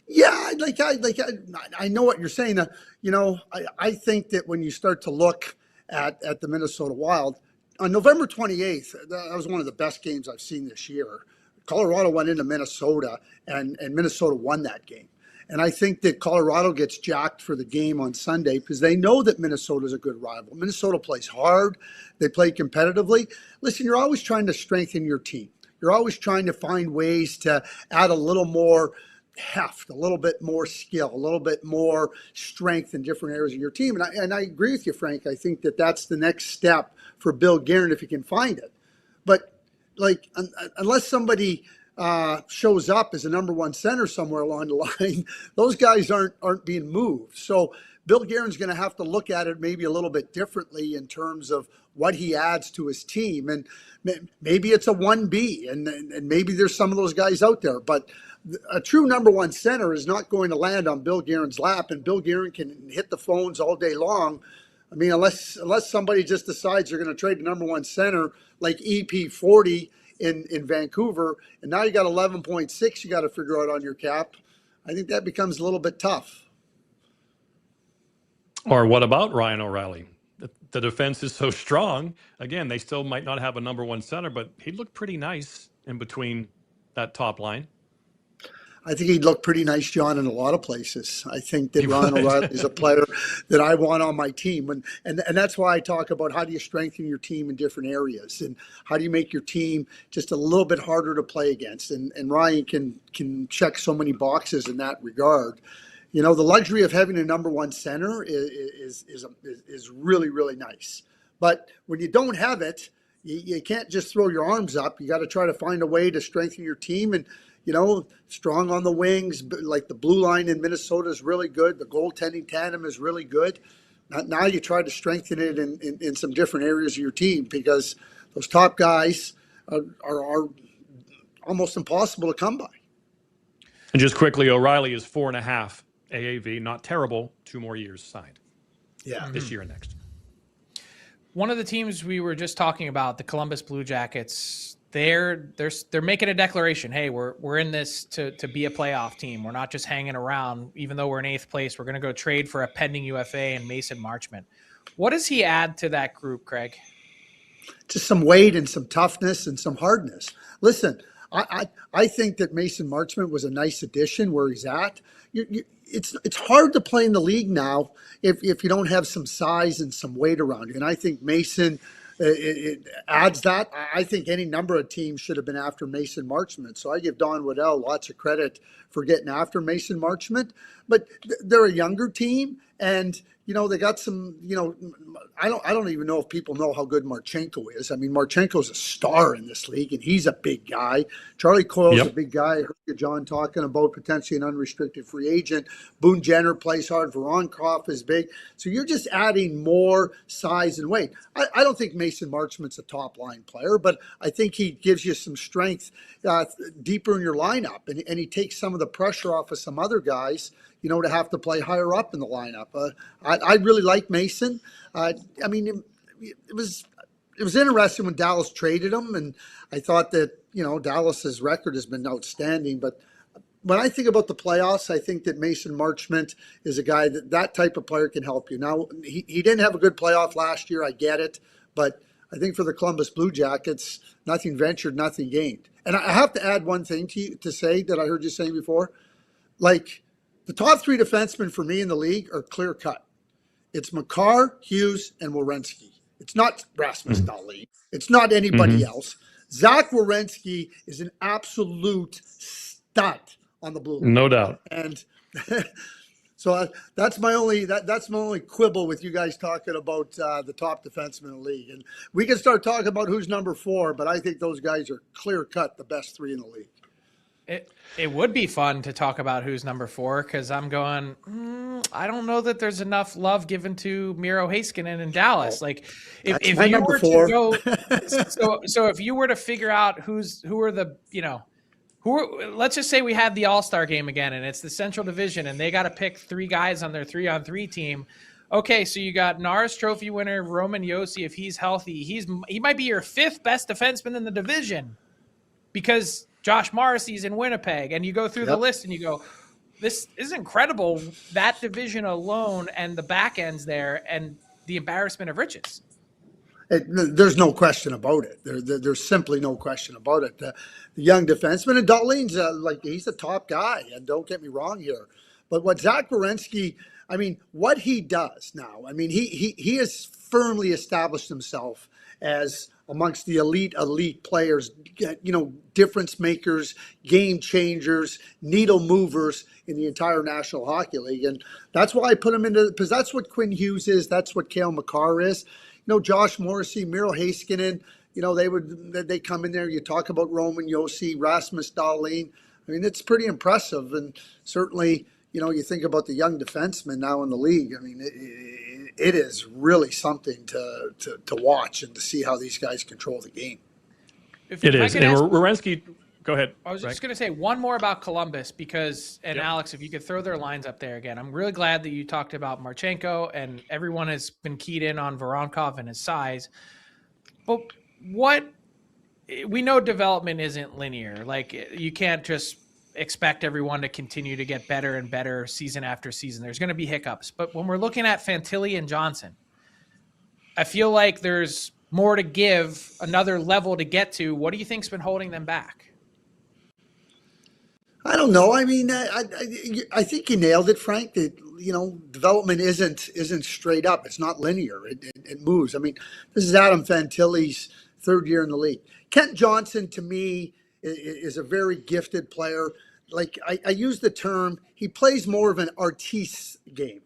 Yeah, I know what you're saying. I think that when you start to look at the Minnesota Wild, on November 28th, that was one of the best games I've seen this year. Colorado went into Minnesota, and Minnesota won that game. And I think that Colorado gets jacked for the game on Sunday because they know that Minnesota's a good rival. Minnesota plays hard. They play competitively. Listen, you're always trying to strengthen your team. You're always trying to find ways to add a little more heft, a little bit more skill, a little bit more strength in different areas of your team. And I agree with you, Frank. I think that that's the next step for Bill Guerin if he can find it. But like, unless somebody shows up as a number one center somewhere along the line, those guys aren't being moved. So Bill Guerin's going to have to look at it maybe a little bit differently in terms of what he adds to his team. And maybe it's a 1B, and maybe there's some of those guys out there. But a true number one center is not going to land on Bill Guerin's lap, and Bill Guerin can hit the phones all day long. I mean, unless somebody just decides they're going to trade the number one center like EP40 in Vancouver, and now you got 11.6 you got to figure out on your cap. I think that becomes a little bit tough. Or what about Ryan O'Reilly? The defense is so strong. Again, they still might not have a number one center, but he looked pretty nice in between that top line. I think he'd look pretty nice, John, in a lot of places. I think that Ryan O'Reilly is a player that I want on my team. And that's why I talk about how do you strengthen your team in different areas and how do you make your team just a little bit harder to play against. And Ryan can check so many boxes in that regard. You know, the luxury of having a number one center is really, really nice. But when you don't have it, you can't just throw your arms up. You got to try to find a way to strengthen your team. And, you know, strong on the wings, like the blue line in Minnesota is really good. The goaltending tandem is really good. Now you try to strengthen it in some different areas of your team because those top guys are almost impossible to come by. And just quickly, O'Reilly is 4.5 AAV, not terrible. 2 more years signed. Yeah, this year and next. One of the teams we were just talking about, the Columbus Blue Jackets, they're making a declaration. Hey, we're in this to be a playoff team. We're not just hanging around. Even though we're in 8th place, we're going to go trade for a pending UFA and Mason Marchment. What does he add to that group, Craig? Just some weight and some toughness and some hardness. Listen, I think that Mason Marchment was a nice addition where he's at. It's hard to play in the league now if you don't have some size and some weight around you. And I think Mason it adds that. I think any number of teams should have been after Mason Marchment. So I give Don Waddell lots of credit for getting after Mason Marchment. But they're a younger team, and you know they got some. You know, I don't even know if people know how good Marchenko is. I mean, Marchenko's a star in this league, and he's a big guy. Charlie Coyle's a big guy. I heard you, John, talking about potentially an unrestricted free agent. Boone Jenner plays hard. Voronkov is big. So you're just adding more size and weight. I don't think Mason Marchment's a top-line player, but I think he gives you some strength deeper in your lineup, and he takes some of the pressure off of some other guys, you know, to have to play higher up in the lineup. I really like Mason. I mean, it was interesting when Dallas traded him, and I thought that, you know, Dallas's record has been outstanding. But when I think about the playoffs, I think that Mason Marchment is a guy that type of player can help you. Now, he didn't have a good playoff last year. I get it. But I think for the Columbus Blue Jackets, nothing ventured, nothing gained. And I have to add one thing to say that I heard you saying before. Like, the top 3 defensemen for me in the league are clear cut. It's Makar, Hughes, and Werenski. It's not Rasmus Dahlin. It's not anybody else. Zach Werenski is an absolute stud on the blue line. No doubt. And so that's my only quibble with you guys talking about the top defenseman in the league. And we can start talking about who's number 4, but I think those guys are clear cut the best 3 in the league. It would be fun to talk about who's number 4 because I'm going, I don't know that there's enough love given to Miro Heiskanen in Dallas. Like if you were to go, so if you were to figure out let's just say we have the All-Star game again and it's the Central Division and they got to pick 3 guys on their 3-on-3 team. Okay, so you got Norris Trophy winner Roman Josi. If he's healthy, he might be your 5th best defenseman in the division because Josh Morrissey's in Winnipeg, and you go through the list and you go, this is incredible, that division alone and the back ends there and the embarrassment of riches. There's no question about it. There's simply no question about it. The young defenseman, and Dahlin's he's a top guy, and don't get me wrong here. But what Zach Werenski, I mean, what he does now, I mean, he has firmly established himself as amongst the elite players, difference makers, game changers, needle movers in the entire National Hockey League. And that's why I put him into, because that's what Quinn Hughes is. That's what Cale Makar is. Josh Morrissey, Miro Heiskanen, they come in there. You talk about Roman Josi, Rasmus Dahlin. I mean, it's pretty impressive. And certainly, you think about the young defensemen now in the league. I mean, it is really something to watch and to see how these guys control the game. It is. And Werenski, go ahead. I was just going to say one more about Columbus because, Alex, if you could throw their lines up there again. I'm really glad that you talked about Marchenko, and everyone has been keyed in on Voronkov and his size. But we know development isn't linear. Like, you can't just expect everyone to continue to get better and better season after season. There's going to be hiccups. But when we're looking at Fantilli and Johnson, I feel like there's more to give, another level to get to. What do you think's been holding them back? I don't know. I mean, I think you nailed it, Frank. That development isn't straight up. It's not linear. It moves. I mean, this is Adam Fantilli's third year in the league. Kent Johnson, to me, is a very gifted player. Like I use the term, he plays more of an artiste game.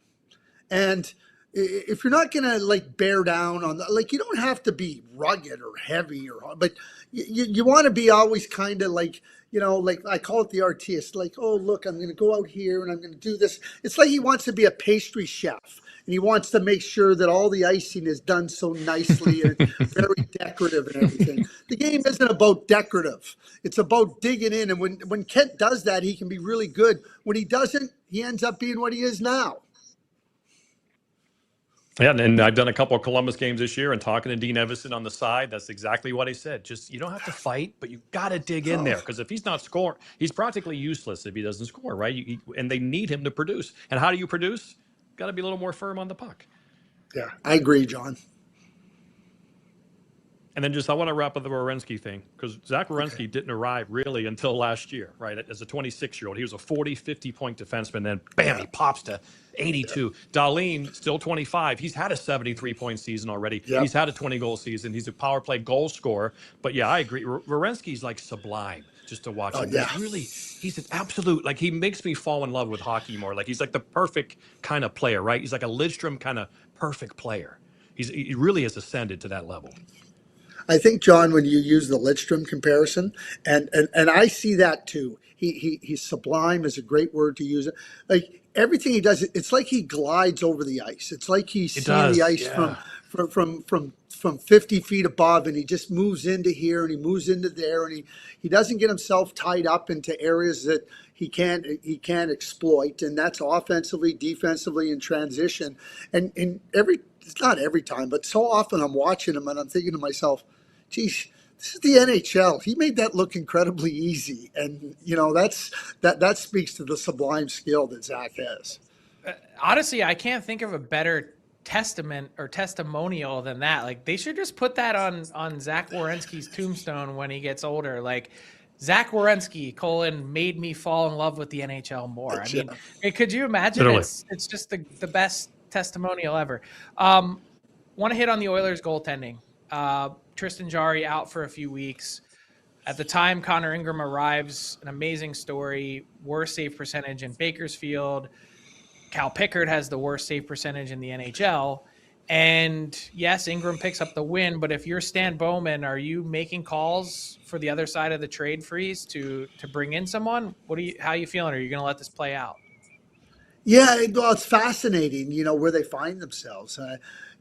And if you're not going to bear down on you don't have to be rugged or heavy but you want to be always kind of I call it the artiste, oh, look, I'm going to go out here and I'm going to do this. It's like he wants to be a pastry chef. And he wants to make sure that all the icing is done so nicely and very decorative and everything. The game isn't about decorative. It's about digging in. And when Kent does that, he can be really good. When he doesn't, he ends up being what he is now. Yeah, and I've done a couple of Columbus games this year and talking to Dean Evison on the side, that's exactly what he said. Just, you don't have to fight, but you've got to dig in there. Because if he's not scoring, he's practically useless if he doesn't score, right? And they need him to produce. And how do you produce? Got to be a little more firm on the puck. Yeah, I agree, John. And then I want to wrap up the Werenski thing, because Zach Werenski didn't arrive really until last year, right? As a 26-year-old. He was a 40, 50-point defenseman. Then, bam, he pops to 82. Yeah. Dahlin, still 25. He's had a 73-point season already. Yeah. He's had a 20-goal season. He's a power play goal scorer. But, yeah, I agree. Werenski's sublime just to watch him. Yeah. He's an absolute, he makes me fall in love with hockey more. He's the perfect kind of player, right? He's like a Lidstrom kind of perfect player. He really has ascended to that level. I think, John, when you use the Lidstrom comparison, and I see that too. He's sublime is a great word to use. Everything he does, it's like he glides over the ice. It's like he's seeing the ice from 50 feet above, and he just moves into here and he moves into there, and he doesn't get himself tied up into areas that he can't exploit, and that's offensively, defensively, in transition. And it's not every time, but so often I'm watching him and I'm thinking to myself, geez, this is the NHL. He made that look incredibly easy. And, that speaks to the sublime skill that Zach has. Honestly, I can't think of a better testament or testimonial than that. They should just put that on Zach Werenski's tombstone when he gets older. Zach Werenski, made me fall in love with the NHL more. I mean, could you imagine? It's just the best testimonial ever. Want to hit on the Oilers goaltending. Tristan Jarry out for a few weeks. At the time Connor Ingram arrives, an amazing story, worst save percentage in Bakersfield. Cal Pickard has the worst save percentage in the NHL. And yes, Ingram picks up the win, but if you're Stan Bowman, are you making calls for the other side of the trade freeze to bring in someone? How are you feeling? Are you going to let this play out? Yeah, it's fascinating, where they find themselves.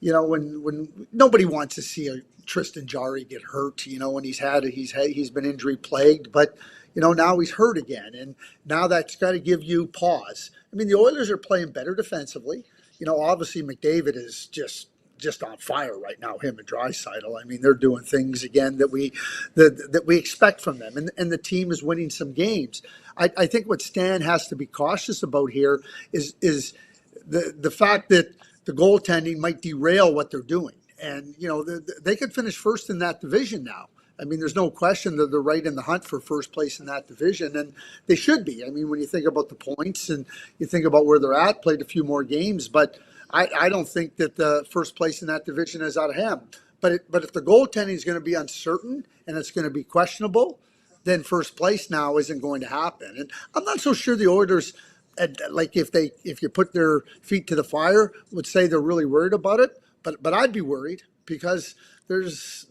When nobody wants to see a Tristan Jarry get hurt, when he's been injury plagued, but now he's hurt again, and now that's got to give you pause. I mean, the Oilers are playing better defensively. Obviously McDavid is just on fire right now. Him and Draisaitl. I mean, they're doing things again that we expect from them, and the team is winning some games. I think what Stan has to be cautious about here is the fact that the goaltending might derail what they're doing. And, they could finish first in that division now. I mean, there's no question that they're right in the hunt for first place in that division, and they should be. I mean, when you think about the points and you think about where they're at, played a few more games, but I don't think that the first place in that division is out of hand. But if the goaltending is going to be uncertain and it's going to be questionable, then first place now isn't going to happen. And I'm not so sure the Oilers, like if you put their feet to the fire, would say they're really worried about it. But I'd be worried because there's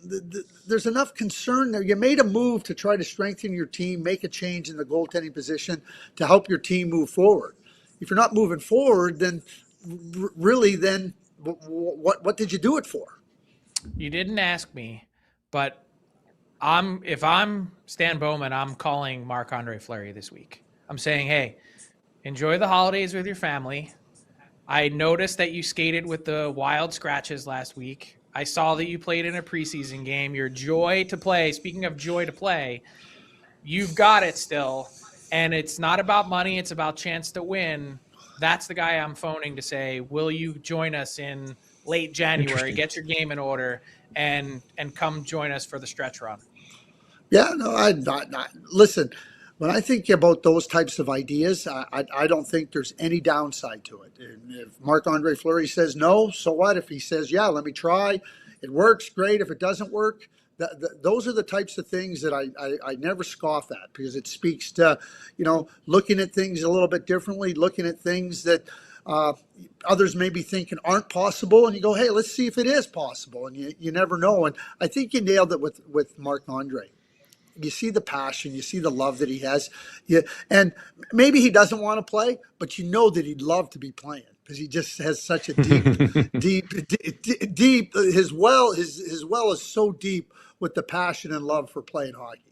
enough concern there. You made a move to try to strengthen your team, make a change in the goaltending position to help your team move forward. If you're not moving forward, then really, then what did you do it for? You didn't ask me, but if I'm Stan Bowman, I'm calling Marc-Andre Fleury this week. I'm saying, hey, enjoy the holidays with your family. I noticed that you skated with the Wild Scratches last week. I saw that you played in a preseason game. Your joy to play, speaking of joy to play, you've got it still. And it's not about money. It's about chance to win. That's the guy I'm phoning to say, will you join us in late January, get your game in order, and come join us for the stretch run? Yeah, no, I'm not. Listen, when I think about those types of ideas, I don't think there's any downside to it. And if Marc-Andre Fleury says no, so what? If he says, yeah, let me try, it works, great. If it doesn't work, those are the types of things that I never scoff at, because it speaks to, looking at things a little bit differently, looking at things that others may be thinking aren't possible, and you go, hey, let's see if it is possible, and you never know. And I think you nailed it with Marc-Andre. You see the passion, you see the love that he has, and maybe he doesn't want to play, but you know that he'd love to be playing because he just has such a deep. His well is so deep with the passion and love for playing hockey.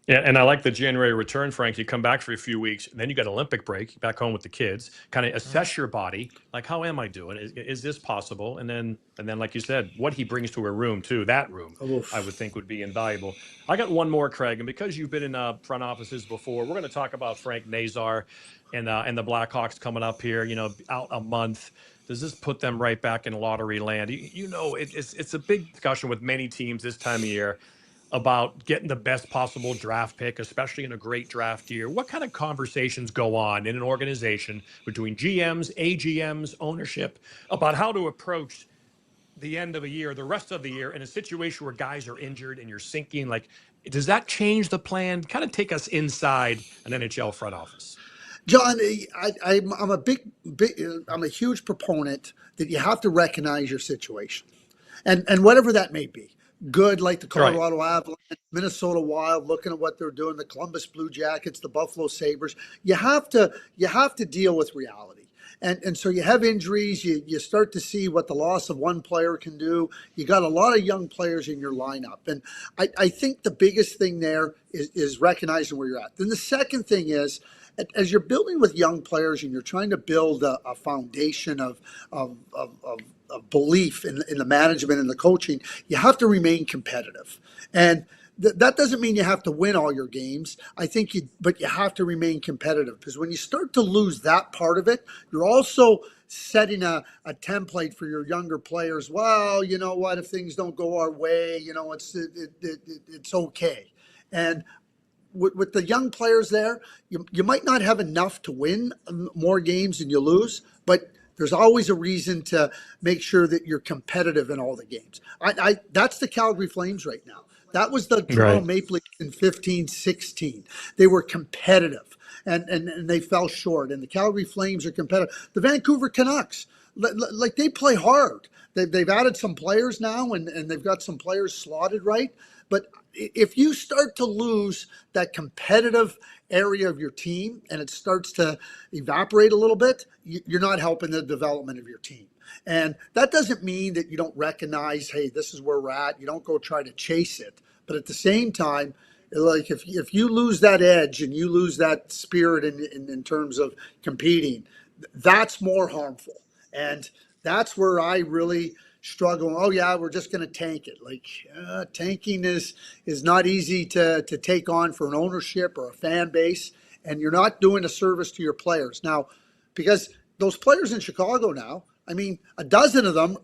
Yeah, and I like the January return, Frank. You come back for a few weeks, and then you got Olympic break, back home with the kids, kind of assess your body. Like, how am I doing? Is this possible? And then, like you said, what he brings to a room, too, that room, I would think would be invaluable. I got one more, Craig, and because you've been in front offices before, we're going to talk about Frank Nazar and the Blackhawks coming up here, out a month. Does this put them right back in lottery land? It's a big discussion with many teams this time of year about getting the best possible draft pick, especially in a great draft year. What kind of conversations go on in an organization between GMs, AGMs, ownership, about how to approach the end of a year, the rest of the year, in a situation where guys are injured and you're sinking? Like, does that change the plan? Kind of take us inside an NHL front office. John, I'm a huge proponent that you have to recognize your situation, and whatever that may be. Good, like the Colorado Avalanche, Minnesota Wild, looking at what they're doing, the Columbus Blue Jackets, the Buffalo Sabres. You have to deal with reality. And so you have injuries, you start to see what the loss of one player can do. You got a lot of young players in your lineup. And I think the biggest thing there is recognizing where you're at. Then the second thing is, as you're building with young players and you're trying to build a foundation of belief in the management and the coaching, you have to remain competitive. And that doesn't mean you have to win all your games. But you have to remain competitive, because when you start to lose that part of it, you're also setting a template for your younger players. Well, you know what? If things don't go our way, it's okay. And with the young players there, you might not have enough to win more games than you lose, but there's always a reason to make sure that you're competitive in all the games. That's the Calgary Flames right now. That was the Toronto Maple Leafs in 15-16. They were competitive, and they fell short. And the Calgary Flames are competitive. The Vancouver Canucks, like they play hard. They've added some players now, and they've got some players slotted right. But if you start to lose that competitive area of your team and it starts to evaporate a little bit, you're not helping the development of your team. And that doesn't mean that you don't recognize, hey, this is where we're at. You don't go try to chase it. But at the same time, like if you lose that edge and you lose that spirit in terms of competing, that's more harmful. And that's where I really struggle. Oh yeah, we're just going to tank it. Like tanking is not easy to take on for an ownership or a fan base, and you're not doing a service to your players now, because those players in Chicago now, I mean, a dozen of them,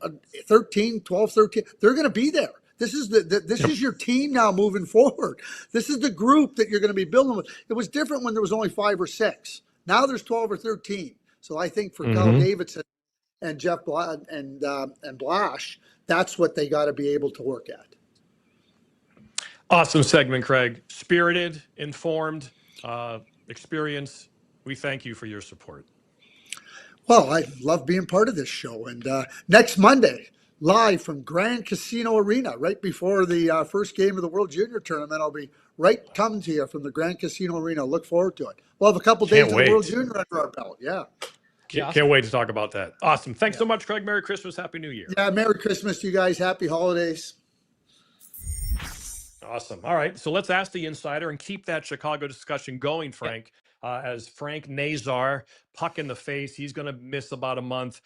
12, 13, they're going to be there. This is this is your team now moving forward. This is the group that you're going to be building with. It was different when there was only 5 or 6. Now there's 12 or 13. So I think for Kyle Davidson and Jeff and Blash, that's what they got to be able to work at. Awesome segment, Craig. Spirited, informed, experience. We thank you for your support. Well, I love being part of this show. And next Monday, live from Grand Casino Arena, right before the first game of the World Junior Tournament, I'll be coming to you from the Grand Casino Arena. Look forward to it. We'll have a couple days of the World Junior under our belt. Yeah. Can't wait to talk about that. Awesome. Thanks so much, Craig. Merry Christmas. Happy New Year. Yeah, Merry Christmas to you guys. Happy holidays. Awesome. All right. So let's ask the insider and keep that Chicago discussion going, Frank. As Frank Nazar, puck in the face, he's going to miss about a month.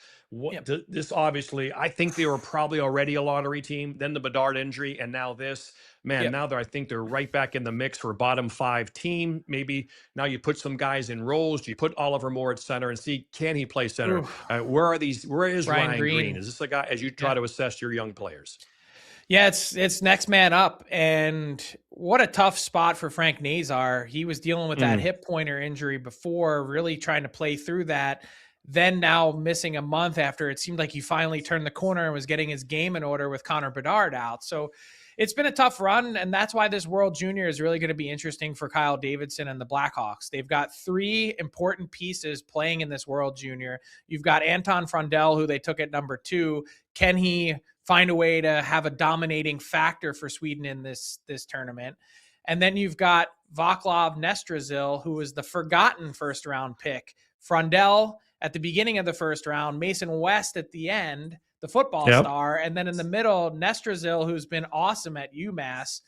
This obviously, I think they were probably already a lottery team, then the Bedard injury, and now this. Man, now I think they're right back in the mix for a bottom 5 team. Maybe now you put some guys in roles. You put Oliver Moore at center and see, can he play center? Where is Ryan Green? Is this a guy, as you try to assess your young players? Yeah, it's next man up. And what a tough spot for Frank Nazar. He was dealing with that hip pointer injury before, really trying to play through that. Then now missing a month after it seemed like he finally turned the corner and was getting his game in order with Connor Bedard out. So it's been a tough run, and that's why this World Junior is really going to be interesting for Kyle Davidson and the Blackhawks. They've got 3 important pieces playing in this World Junior. You've got Anton Frundell, who they took at number 2. Can he find a way to have a dominating factor for Sweden in this tournament? And then you've got Vaclav Nestrazil, who was the forgotten first-round pick. Frundell at the beginning of the first round, Mason West at the end, the football star, and then in the middle, Nestrazil, who's been awesome at UMass.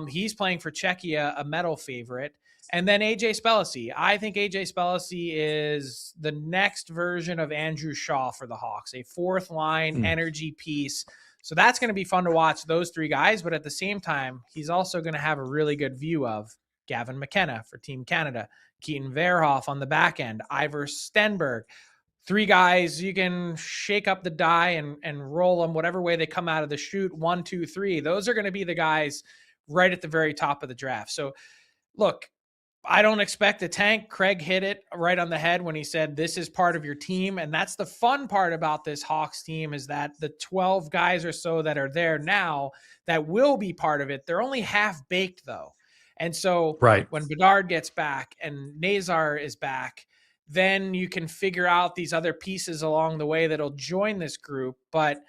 He's playing for Czechia, a medal favorite. And then AJ Spellacy. I think AJ Spellacy is the next version of Andrew Shaw for the Hawks, a 4th line energy piece. So that's going to be fun to watch, those 3 guys. But at the same time, he's also going to have a really good view of Gavin McKenna for Team Canada, Keaton Verhoff on the back end, Ivor Stenberg. 3 guys, you can shake up the die and roll them whatever way they come out of the chute. 1, 2, 3. Those are going to be the guys right at the very top of the draft. So look, I don't expect a tank. Craig hit it right on the head when he said this is part of your team. And that's the fun part about this Hawks team, is that the 12 guys or so that are there now that will be part of it, they're only half baked though. And so when Bedard gets back and Nazar is back, then you can figure out these other pieces along the way that'll join this group. But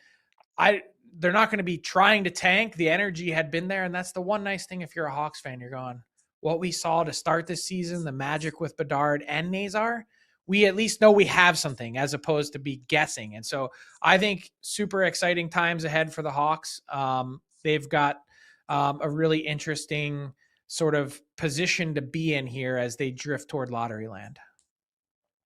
they're not going to be trying to tank. The energy had been there. And that's the one nice thing if you're a Hawks fan, you're going, what we saw to start this season, the magic with Bedard and Nazar, we at least know we have something as opposed to be guessing. And so I think super exciting times ahead for the Hawks. They've got a really interesting sort of position to be in here as they drift toward lottery land.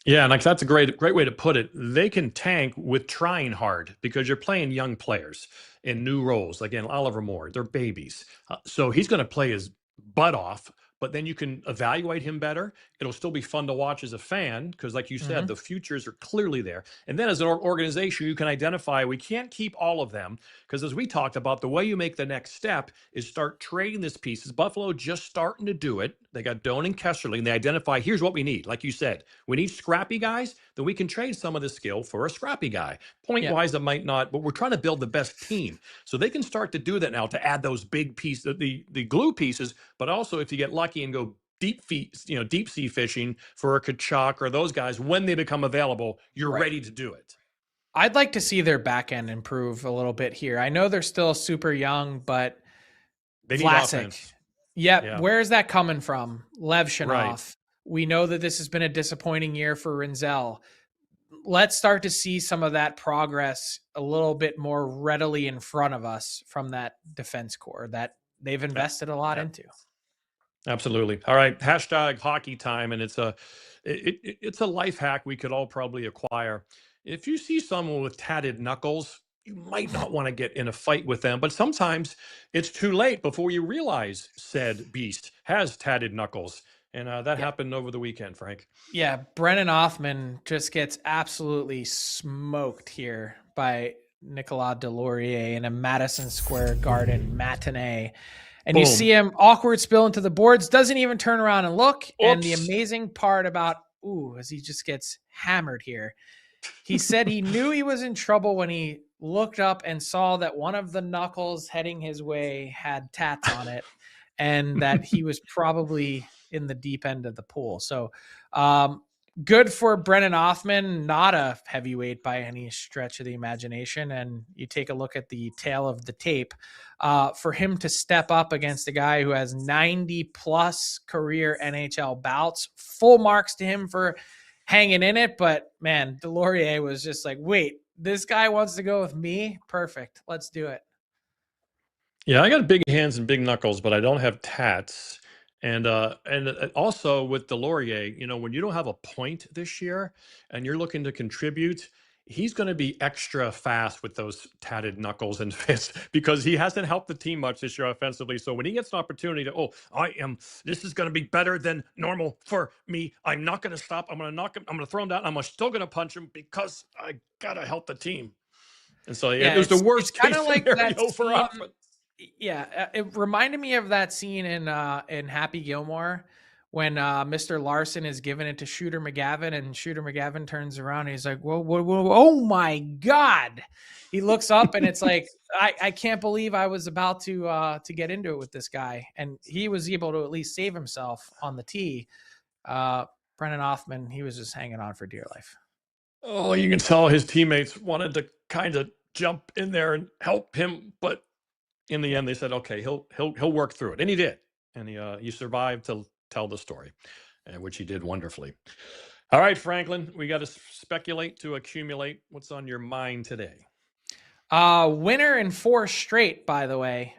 Yeah, and like that's a great way to put it. They can tank with trying hard because you're playing young players in new roles. Again, Oliver Moore, they're babies. So he's going to play his butt off, but then you can evaluate him better. It'll still be fun to watch as a fan because, like you said, the futures are clearly there. And then as an organization, you can identify we can't keep all of them because, as we talked about, the way you make the next step is start trading these pieces. Buffalo just starting to do it. They got Doan and Kesserly, and they identify, here's what we need. Like you said, we need scrappy guys, then we can trade some of the skill for a scrappy guy. Point-wise, it might not, but we're trying to build the best team. So they can start to do that now to add those big pieces, the glue pieces, but also if you get lucky and go deep sea fishing for a Kachuk or those guys, when they become available, you're ready to do it. I'd like to see their back end improve a little bit here. I know they're still super young, but they need offense. Yeah. Where is that coming from? Levshinov. We know that this has been a disappointing year for Rinzel. Let's start to see some of that progress a little bit more readily in front of us from that defense core that they've invested a lot into. Absolutely. All right. Hashtag hockey time. And it's a life hack we could all probably acquire. If you see someone with tatted knuckles, you might not want to get in a fight with them, but sometimes it's too late before you realize said beast has tatted knuckles. And that happened over the weekend, Frank. Yeah. Brennan Othmann just gets absolutely smoked here by Nicolas Deslauriers in a Madison Square Garden matinee. And Boom. you see him awkward spill into the boards, doesn't even turn around and look. And the Oops. amazing part about, as he just gets hammered here, he said he knew he was in trouble when he looked up and saw that one of the knuckles heading his way had tats on it and that he was probably in the deep end of the pool. So good for Brennan Othmann, not a heavyweight by any stretch of the imagination. And you take a look at the tail of the tape, for him to step up against a guy who has 90 plus career NHL bouts, full marks to him for hanging in it. But man, Deslauriers was just like, wait, this guy wants to go with me? Perfect. Let's do it. Yeah, I got big hands and big knuckles, but I don't have tats. And also with Deslauriers, when you don't have a point this year and you're looking to contribute, he's going to be extra fast with those tatted knuckles and fists because he hasn't helped the team much this year offensively. So when he gets an opportunity this is going to be better than normal for me. I'm not going to stop. I'm going to knock him. I'm going to throw him down. I'm still going to punch him because I got to help the team. And so it was the worst case scenario for Othmann. Yeah, it reminded me of that scene in Happy Gilmore when Mr. Larson is giving it to Shooter McGavin, and Shooter McGavin turns around and he's like, whoa, oh my God. He looks up and it's like, I can't believe I was about to get into it with this guy. And he was able to at least save himself on the tee. Brennan Othmann, he was just hanging on for dear life. Oh, you can tell his teammates wanted to kind of jump in there and help him, but in the end, they said, "Okay, he'll work through it," and he did, and he survived to tell the story, which he did wonderfully. All right, Franklin, we got to speculate to accumulate. What's on your mind today? Winner in 4 straight, by the way.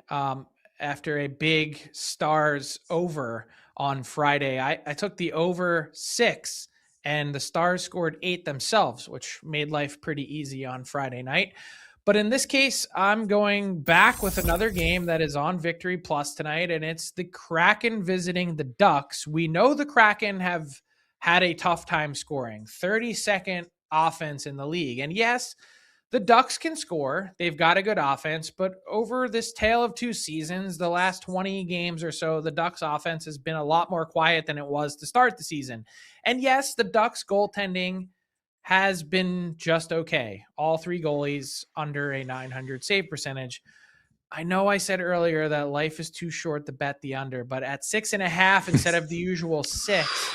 After a big Stars over on Friday, I took the over 6, and the Stars scored 8 themselves, which made life pretty easy on Friday night. But in this case, I'm going back with another game that is on Victory Plus tonight, and it's the Kraken visiting the Ducks. We know the Kraken have had a tough time scoring, 32nd offense in the league. And yes, the Ducks can score. They've got a good offense, but over this tale of 2 seasons, the last 20 games or so, the Ducks offense has been a lot more quiet than it was to start the season. And yes, the Ducks goaltending has been just okay. All 3 goalies under a .900 save percentage. I know I said earlier that life is too short to bet the under, but at 6.5 instead of the usual 6,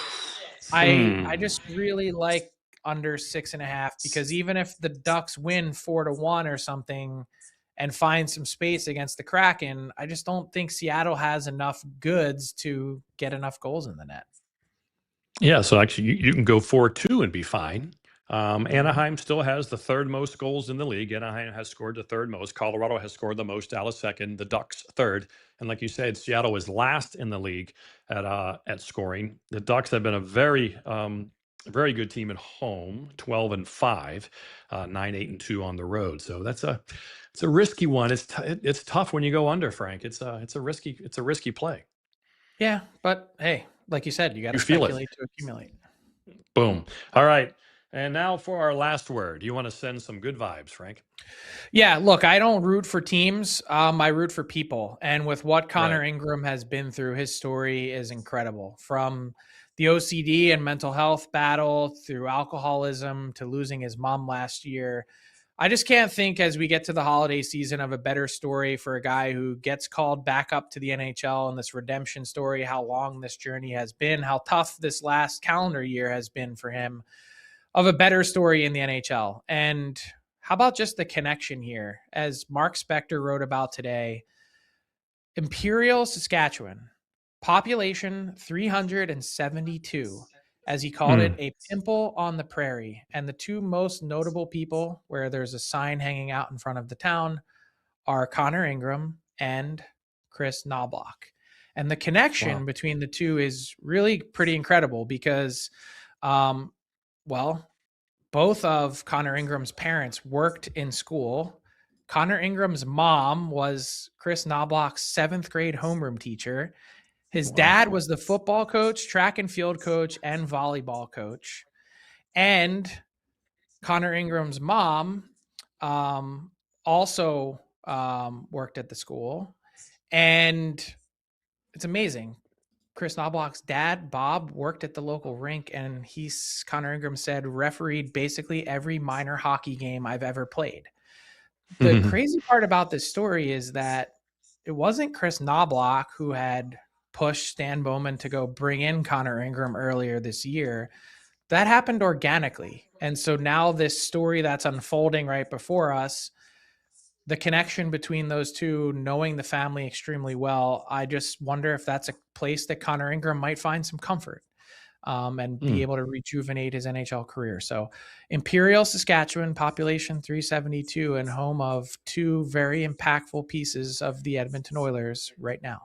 I just really like under 6.5 because even if the Ducks win 4-1 or something and find some space against the Kraken, I just don't think Seattle has enough goods to get enough goals in the net. Yeah, so actually you can go 4-2 and be fine. Anaheim still has the 3rd most goals in the league. Anaheim has scored the 3rd most. Colorado has scored the most. Dallas 2nd. The Ducks 3rd. And like you said, Seattle is last in the league at scoring. The Ducks have been a very good team at home, 12-5, 9-8-2 on the road. So it's a risky one. It's tough when you go under, Frank. It's a risky play. Yeah, but hey, like you said, you got to speculate to accumulate. Boom. All right. And now for our last word. You want to send some good vibes, Frank? Yeah, look, I don't root for teams. I root for people. And with what Connor Ingram has been through, his story is incredible. From the OCD and mental health battle through alcoholism to losing his mom last year. I just can't think as we get to the holiday season of a better story for a guy who gets called back up to the NHL and this redemption story, how long this journey has been, how tough this last calendar year has been for him, of a better story in the NHL. And how about just the connection here? As Mark Spector wrote about today, Imperial, Saskatchewan, population 372, as he called it, a pimple on the prairie. And the 2 most notable people where there's a sign hanging out in front of the town are Connor Ingram and Chris Knobloch. And the connection between the 2 is really pretty incredible because both of Connor Ingram's parents worked in school. Connor Ingram's mom was Chris Knobloch's 7th grade homeroom teacher. His dad was the football coach, track and field coach, and volleyball coach. And Connor Ingram's mom also worked at the school, and it's amazing. Chris Knobloch's dad, Bob, worked at the local rink, and Connor Ingram said, refereed basically every minor hockey game I've ever played. The crazy part about this story is that it wasn't Chris Knobloch who had pushed Stan Bowman to go bring in Connor Ingram earlier this year. That happened organically. And so now this story that's unfolding right before us, the connection between those two, knowing the family extremely well, I just wonder if that's a place that Connor Ingram might find some comfort and be able to rejuvenate his NHL career. So Imperial, Saskatchewan, population 372, and home of two very impactful pieces of the Edmonton Oilers right now.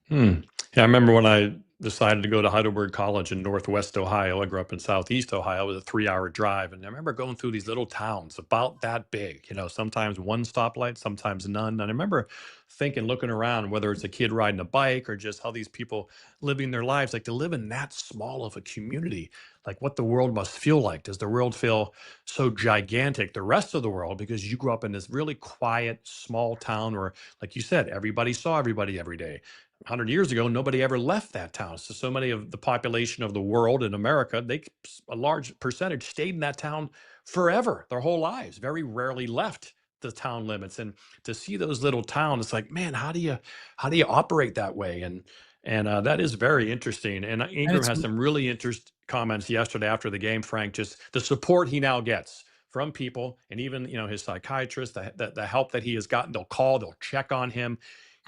Yeah, I remember when I decided to go to Heidelberg College in Northwest Ohio. I grew up in Southeast Ohio. It was a 3-hour drive. And I remember going through these little towns about that big, sometimes one stoplight, sometimes none. And I remember thinking, looking around, whether it's a kid riding a bike or just how these people living their lives, like to live in that small of a community, like what the world must feel like. Does the world feel so gigantic, the rest of the world, because you grew up in this really quiet, small town where, like you said, everybody saw everybody every day. 100 years ago, nobody ever left that town. So many of the population of the world in America, a large percentage stayed in that town forever, their whole lives, very rarely left the town limits. And to see those little towns, it's like, man, how do you operate that way? And that is very interesting. And Ingram has some really interesting comments yesterday after the game, Frank, just the support he now gets from people, and even, his psychiatrist, the help that he has gotten. They'll call, they'll check on him.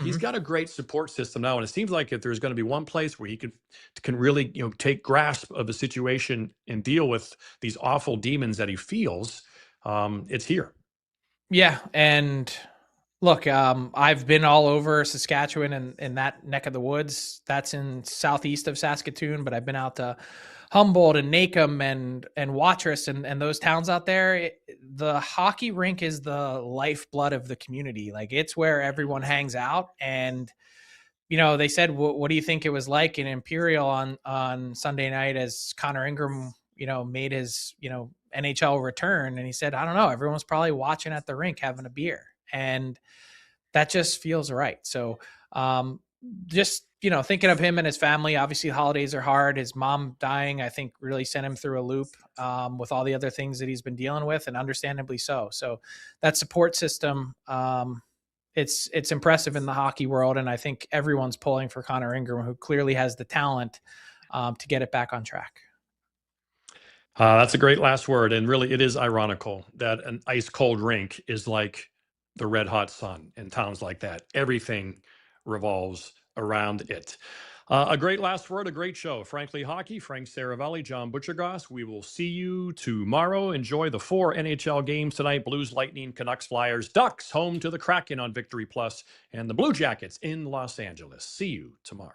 He's got a great support system now, and it seems like if there's going to be one place where he can really, take grasp of the situation and deal with these awful demons that he feels, it's here. Yeah, and look, I've been all over Saskatchewan and in that neck of the woods. That's in southeast of Saskatoon, but I've been out to Humboldt and Nacum and Watrous and those towns out there. The hockey rink is the lifeblood of the community. Like, it's where everyone hangs out. And, they said, what do you think it was like in Imperial on Sunday night as Connor Ingram, made his, NHL return? And he said, I don't know, everyone's probably watching at the rink having a beer. And that just feels right. So just, thinking of him and his family. Obviously, holidays are hard. His mom dying, I think, really sent him through a loop with all the other things that he's been dealing with, and understandably so. So that support system, it's impressive in the hockey world. And I think everyone's pulling for Connor Ingram, who clearly has the talent to get it back on track. That's a great last word. And really, it is ironical that an ice cold rink is like the red hot sun in towns like that. Everything revolves around it. A great last word, a great show. Frankly Hockey, Frank Saravelli, John Butchergoss. We will see you tomorrow. Enjoy the 4 NHL games tonight. Blues, Lightning, Canucks, Flyers, Ducks, home to the Kraken on Victory Plus, and the Blue Jackets in Los Angeles. See you tomorrow.